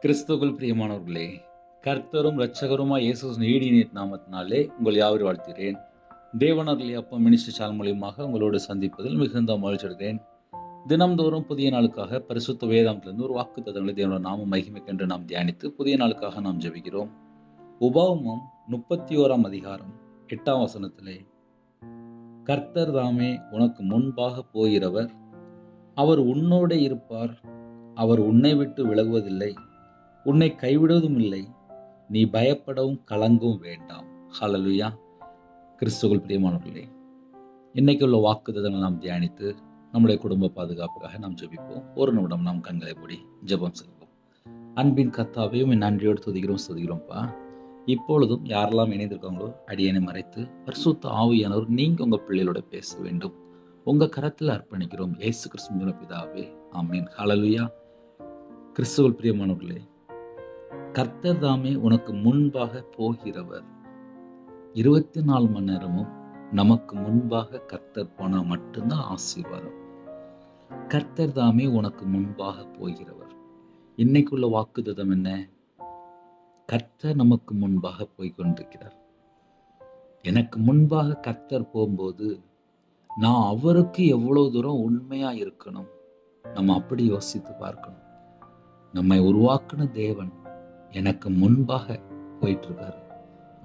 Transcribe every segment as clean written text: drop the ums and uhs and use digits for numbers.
கிறிஸ்துவுக்குள் பிரியமானவர்களே, கர்த்தரும் இரட்சகருமாய் இயேசு நீடிய நாமத்தினாலே உங்கள் யாவரையும் வாழ்த்துகிறேன். தேவனருளி அப்பம் மினிஸ்ட்ரி சேனல் மூலியமாக உங்களோடு சந்திப்பதில் மிகுந்த மகிழ்ச்சி அடைகிறேன். தினம்தோறும் புதிய நாளுக்காக பரிசுத்த வேதாந்தத்திலிருந்து ஒரு வாக்குத்தத்தங்களை தேவனுடைய நாம மகிமைக்கென்று நாம் தியானித்து புதிய நாளுக்காக நாம் ஜெபிக்கிறோம். உபாகமம் 31 அதிகாரம் 8 வசனத்திலே, கர்த்தர் தாமே உனக்கு முன்பாக போகிறவர், அவர் உன்னோடே இருப்பார், அவர் உன்னை விட்டு விலகுவதில்லை, உன்னை கைவிடுவதும் இல்லை, நீ பயப்படவும் கலங்கவும் வேண்டாம். ஹல்லேலூயா. கிறிஸ்துவுக்குள் பிரியமானவர்களே, இன்னைக்கு உள்ள வாக்குத்தத்தங்களை நாம் தியானித்து நம்முடைய குடும்ப பாதுகாப்புக்காக நாம் ஜெபிப்போம். ஒரு நிமிடம் நாம் கண்களை மூடி ஜெபம் செய்வோம். அன்பின் கர்த்தாவையும் நன்றியோடு துதிக்கிறோம்ப்பா. இப்பொழுதும் யாரெல்லாம் இணைந்திருக்காங்களோ அடியனை மறைத்து பரிசுத்த ஆவியானவர் நீங்க உங்க பிள்ளைகளோட பேச வேண்டும். உங்க கரத்தில் அர்ப்பணிக்கிறோம். இயேசு கிறிஸ்து பிதாவே, ஆமீன். ஹல்லேலூயா. கிறிஸ்துவுக்குள் பிரியமானவர்களே, கர்த்தர் தாமே உனக்கு முன்பாக போகிறவர். 24 மணி நேரமும் நமக்கு முன்பாக கர்த்தர் போனா மட்டும்தான் ஆசீர்வாதம். கர்த்தர் தாமே உனக்கு முன்பாக போகிறவர். இன்னைக்குள்ள வாக்குத்தத்தம் என்ன? கர்த்தர் நமக்கு முன்பாக போய் கொண்டிருக்கிறார். எனக்கு முன்பாக கர்த்தர் போகும்போது நான் அவருக்கு எவ்வளவு தூரம் உண்மையா இருக்கணும். நம்ம அப்படி யோசித்து பார்க்கணும். நம்மை உருவாக்குன தேவன் எனக்கு முன்பாக போயிட்டு இருக்காரு.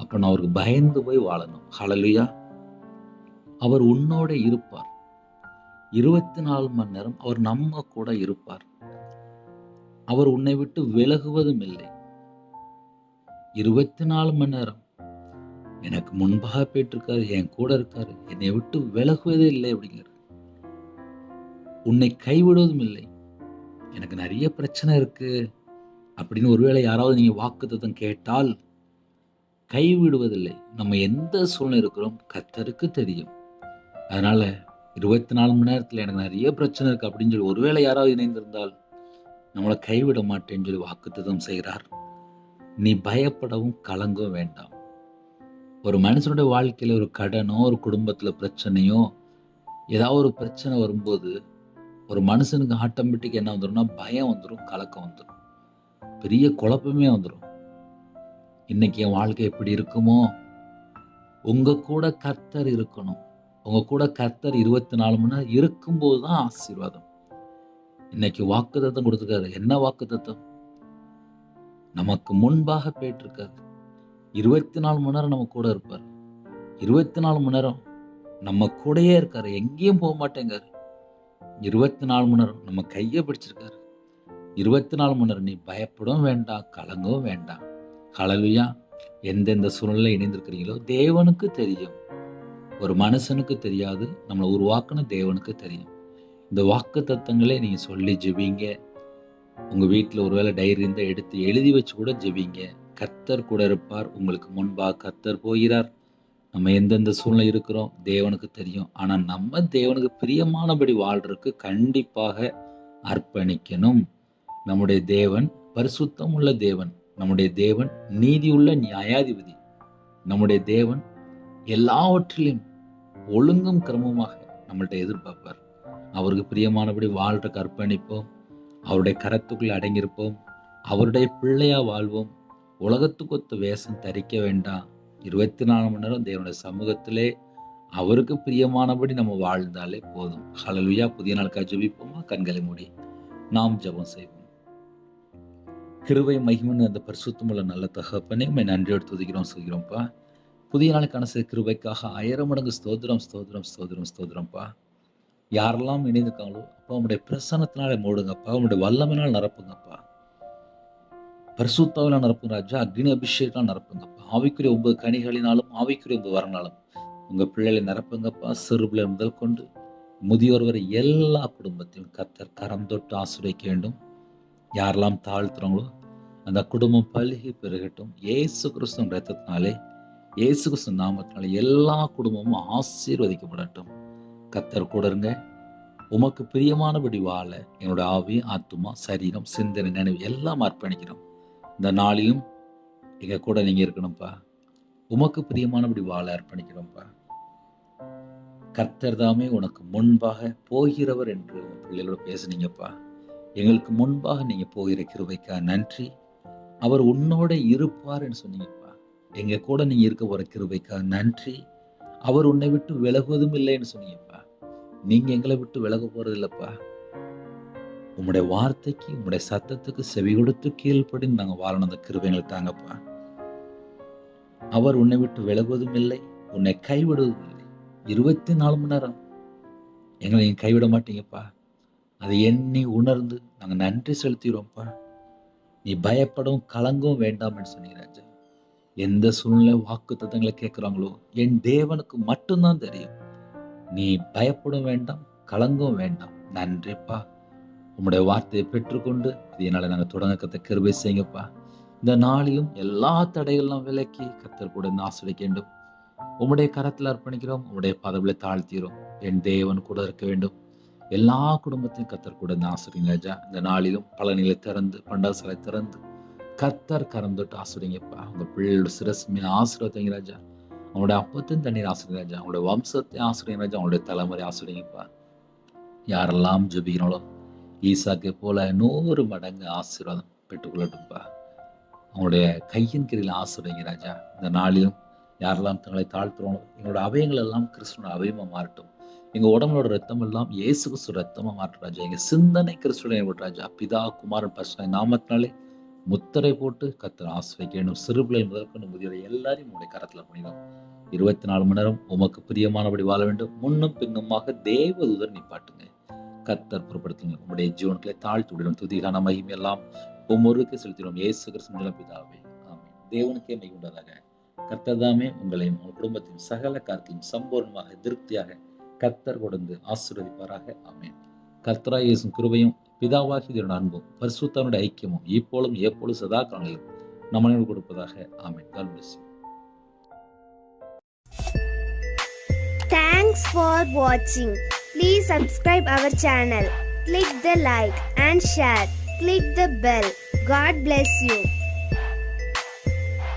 அப்ப நான் அவருக்கு பயந்து போய் வாழணும். ஹல்லேலூயா. அவர் உன்னோட இருப்பார். 24 மணி நேரம் அவர் நம்ம கூட இருப்பார். அவர் உன்னை விட்டு விலகுவதும் இல்லை. 24 மணி நேரம் எனக்கு முன்பாக போயிட்டு இருக்காரு, என் கூட இருக்காரு, என்னை விட்டு விலகுவதே இல்லை அப்படிங்கிறார். உன்னை கைவிடுவதும் இல்லை. எனக்கு நிறைய பிரச்சனை இருக்கு அப்படின்னு ஒருவேளை யாராவது நீங்க வாக்குத்தத்தம் கேட்டால், கைவிடுவதில்லை. நம்ம எந்த சூழ்நிலை இருக்கிறோம் கர்த்தருக்கு தெரியும். அதனால 24 மணி நேரத்துல எனக்கு நிறைய பிரச்சனை இருக்கு அப்படின்னு சொல்லி ஒருவேளை யாராவது இணைந்திருந்தால், நம்மளை கைவிட மாட்டேன்னு சொல்லி வாக்குத்தத்தம் செய்கிறார். நீ பயப்படவும் கலங்கவும் வேண்டாம். ஒரு மனுஷனுடைய வாழ்க்கையில ஒரு கடனோ, ஒரு குடும்பத்துல பிரச்சனையோ, ஏதாவது ஒரு பிரச்சனை வரும்போது ஒரு மனுஷனுக்கு ஆட்டோமேட்டிக் என்ன வந்துடும்னா பயம் வந்துடும், கலக்கம் வந்துடும், பெரிய குழப்பமே வந்துடும். இன்னைக்கு என் வாழ்க்கை எப்படி இருக்குமோ? உங்க கூட கர்த்தர் இருக்கணும். உங்க கூட கர்த்தர் 24 மணி நேரம் இருக்கும்போது தான் ஆசீர்வாதம். இன்னைக்கு வாக்குத்தத்தம் கொடுத்துருக்காரு. என்ன வாக்குத்தத்தம்? நமக்கு முன்பாக போயிட்டு இருக்காரு. 24 மணி நேரம் நம்ம கூட இருப்பார். 24 மணி நேரம் நம்ம கூடயே இருக்காரு. எங்கேயும் போக மாட்டேங்காரு. 24 மணி நேரம் நம்ம கையை பிடிச்சிருக்காரு. 24 மணி நேரம் நீ பயப்படவும் வேண்டாம், கலங்கவும் வேண்டாம். ஹல்லேலூயா. எந்தெந்த சூழ்நிலை இணைந்திருக்கிறீங்களோ தேவனுக்கு தெரியும். ஒரு மனுஷனுக்கு தெரியாது, நம்மளை உருவாக்குன தேவனுக்கு தெரியும். இந்த வாக்கு தத்தங்களை நீங்க சொல்லி ஜெபிங்க. உங்க வீட்டில் ஒருவேளை டைரி இருந்தால் எடுத்து எழுதி வச்சு கூட ஜெபிங்க. கர்த்தர் கூட இருப்பார். உங்களுக்கு முன்பாக கர்த்தர் போகிறார். நம்ம எந்தெந்த சூழ்நிலை இருக்கிறோம் தேவனுக்கு தெரியும். ஆனா நம்ம தேவனுக்கு பிரியமானபடி வாழ்றதுக்கு கண்டிப்பாக அர்ப்பணிக்கணும். நம்முடைய தேவன் பரிசுத்தம் உள்ள தேவன். நம்முடைய தேவன் நீதியுள்ள நியாயாதிபதி. நம்முடைய தேவன் எல்லாவற்றிலும் ஒழுங்கும் கிரமமாக நம்மள்ட்ட எதிர்பார்ப்பார். அவருக்கு பிரியமானபடி வாழ்றதுக்கு அர்ப்பணிப்போம். அவருடைய கரத்துக்குள்ள அடங்கியிருப்போம். அவருடைய பிள்ளையா வாழ்வோம். உலகத்துக்கொத்த வேஷம் தரிக்க வேண்டாம். 24 மணி நேரம் தேவனுடைய சமூகத்திலே அவருக்கு பிரியமானபடி நம்ம வாழ்ந்தாலே போதும். ஹல்லேலூயா. புதிய நாளுக்காக ஜெபிப்போமா? கண்களை மூடி நாம் ஜெபம் செய்வோம். கிருபை மகிமைன்னு அந்த பரிசுத்தமுள்ள நல்ல தகப்பனே, உம்மை நன்றியோடு துதிக்கிறோம் சொல்கிறோம்ப்பா. புதிய நாளுக்கான கிருபைக்காக 1000 மடங்கு ஸ்தோத்திரம் ஸ்தோத்திரம் ஸ்தோத்திரம் ஸ்தோத்திரம்ப்பா. யாரெல்லாம் இணைந்திருக்காங்களோ அப்பா, உங்களுடைய பிரசன்னத்தினால மூடுங்கப்பா, உங்களுடைய வல்லமையினால் நிரப்புங்கப்பா, பரிசுத்தாவில நிரப்புங்க ராஜா, அக்னி அபிஷேகம் நிரப்புங்கப்பா, ஆவிக்குரிய 9 கனிகளினாலும் ஆவிக்குரிய 9 வரனாலும் உங்க பிள்ளைகளை நிரப்புங்கப்பா. சிறுபிள்ளை முதல் கொண்டு முதியோர் வரை எல்லா குடும்பத்தையும் கர்த்தர் கரம் தொட்டு ஆசீர்வதிக்க வேண்டும். யாரெல்லாம் தாழ்த்துறாங்களோ அந்த குடும்பம் பலுகி பெருகட்டும். இயேசு கிறிஸ்துவின் இரத்தத்தினாலே, இயேசு கிறிஸ்து நாமத்தினாலே எல்லா குடும்பமும் ஆசீர்வதிக்கப்படட்டும். கர்த்தர் கூட இருங்க. உமக்கு பிரியமானபடி வாழ என்னோட ஆவி, ஆத்துமா, சரீரம், சிந்தனை, நினைவு எல்லாம் அர்ப்பணிக்கிறோம். இந்த நாளிலும் எங்க கூட நீங்க இருக்கணும்ப்பா. உமக்கு பிரியமானபடி வாழ அர்ப்பணிக்கிறோம்ப்பா. கர்த்தர் தாமே உனக்கு முன்பாக போகிறவர் என்று உன் பிள்ளைகளோட பேசுனீங்கப்பா. எங்களுக்கு முன்பாக நீங்க போகிற கிருபைக்காக நன்றி. அவர் உன்னோட இருப்பார்ன்னு சொன்னீங்கப்பா. எங்க கூட நீங்க இருக்க போற கிருபைக்காக நன்றி. அவர் உன்னை விட்டு விலகுவதும் இல்லைன்னு சொன்னீங்கப்பா. நீங்க எங்களை விட்டு விலக போறது இல்லப்பா. உம்முடைய வார்த்தைக்கு, உம்முடைய சத்தத்துக்கு செவி கொடுத்து கீழ்ப்படின்னு நாங்க வாழணும். அந்த கிருபைகளை தாங்கப்பா. அவர் உன்னை விட்டு விலகுவதும் இல்லை, உன்னை கைவிடுவதும் இல்லை. 24 மணி நேரம் எங்களை நீங்க கைவிட மாட்டீங்கப்பா. அதை எண்ணி உணர்ந்து நாங்க நன்றி செலுத்திடுவோம்ப்பா. நீ பயப்படவும் கலங்கவும் வேண்டாம்னு சொன்னீங்க ராஜா. எந்த சூழ்நிலை வாக்கு தத்தங்களை கேட்கிறாங்களோ என் தேவனுக்கு மட்டும்தான் தெரியும். நீ பயப்படும் வேண்டாம், கலங்கவும் வேண்டாம். நன்றிப்பா. உம்முடைய வார்த்தையை பெற்றுக்கொண்டு இது என்னால நாங்க தொடங்க கத்த கிருபை செய்யுங்கப்பா. இந்த நாளிலும் எல்லா தடைகள்லாம் விலக்கி கர்த்தர் கூட ஆசிரிக்க வேண்டும். உம்முடைய கரத்தில் அர்ப்பணிக்கிறோம். உம்முடைய பதவியை தாழ்த்திக்கிறோம். என் தேவன் கூட இருக்க வேண்டும். எல்லா குடும்பத்தையும் கர்த்தர் கூட ஆசிரியங்க ராஜா. இந்த நாளிலும் பழனிகளை திறந்து, பண்டாசாலை திறந்து கர்த்தர் கரம் தொட்டு ஆசிரியங்கப்பா. உங்க பிள்ளையோட சிரஸ்மையை ஆசீர்வதிங்க ராஜா. அவங்களுடைய அப்பத்தையும் தண்ணீர் ஆசிரியங்க ராஜா. அவங்களுடைய வம்சத்தை ஆசிரியங்க ராஜா. அவங்களுடைய தலைமுறை ஆசிரியங்கப்பா. யாரெல்லாம் ஜெபிக்கிறாங்களோ ஈசாக்கை போல 100 மடங்கு ஆசீர்வாதம் பெற்றுக்கொள்ளட்டும்பா. அவங்களுடைய கையின் கீழில் ஆசிரியங்க ராஜா. இந்த நாளிலும் யாரெல்லாம் தங்களை தாழ்த்துறோம், எங்களோட அவயங்கள் எல்லாம் கிறிஸ்துவோட அவயமா மாறட்டும். எங்க உடம்புலோட ரத்தம் எல்லாம் இயேசு கிறிஸ்து ரத்தமா மாற்று ராஜா. எங்க சிந்தனை கிறிஸ்துடைய ராஜா. பிதா குமாரன் பரிசுத்த நாமத்தினாலே முத்திரை போட்டு கர்த்தர் ஆசீர்வதிக்கணும். சிறுபிள்ளை முதற்கொண்டு முதியோரை எல்லாரையும் உங்களுடைய கரத்துல பண்ணிடும். 24 மணி நேரம் உமக்கு பிரியமானபடி வாழ வேண்டும். முன்னும் பின்னுமாக தேவதூதர் நிப்பாட்டுங்க. கர்த்தர் பொறுப்படுத்துங்க. உங்களுடைய ஜீவனங்களை தாழ்த்து விடணும். துதிகான மகிமை எல்லாம் ஒவ்வொருவருக்கே செலுத்திடும். இயேசு கிறிஸ்து பிதாவே ஆமென். தேவனுக்கே மகிமை உண்டாதாக. கர்த்தர் தாமே உங்களையும் உங்கள் குடும்பத்தையும் சகல காரியத்தையும் சம்பூர்ணமாக திருப்தியாக கர்த்தர் கொடுத்து ஆசீர்வதிப்பாராக. ஆமென். கர்த்தராகிய இயேசுவின் கிருபையும் பிதாவாகிய தேவனுடைய அன்பும் பரிசுத்தனுடைய ஐக்கியமும் இப்பொழுதும் எப்பொழுதும் சதா காலங்களிலும் நம்ம கொடுப்பதாக. ஆமென். God bless you. Thanks for watching. Please subscribe our channel. Click the like and share. Click the bell. God bless you.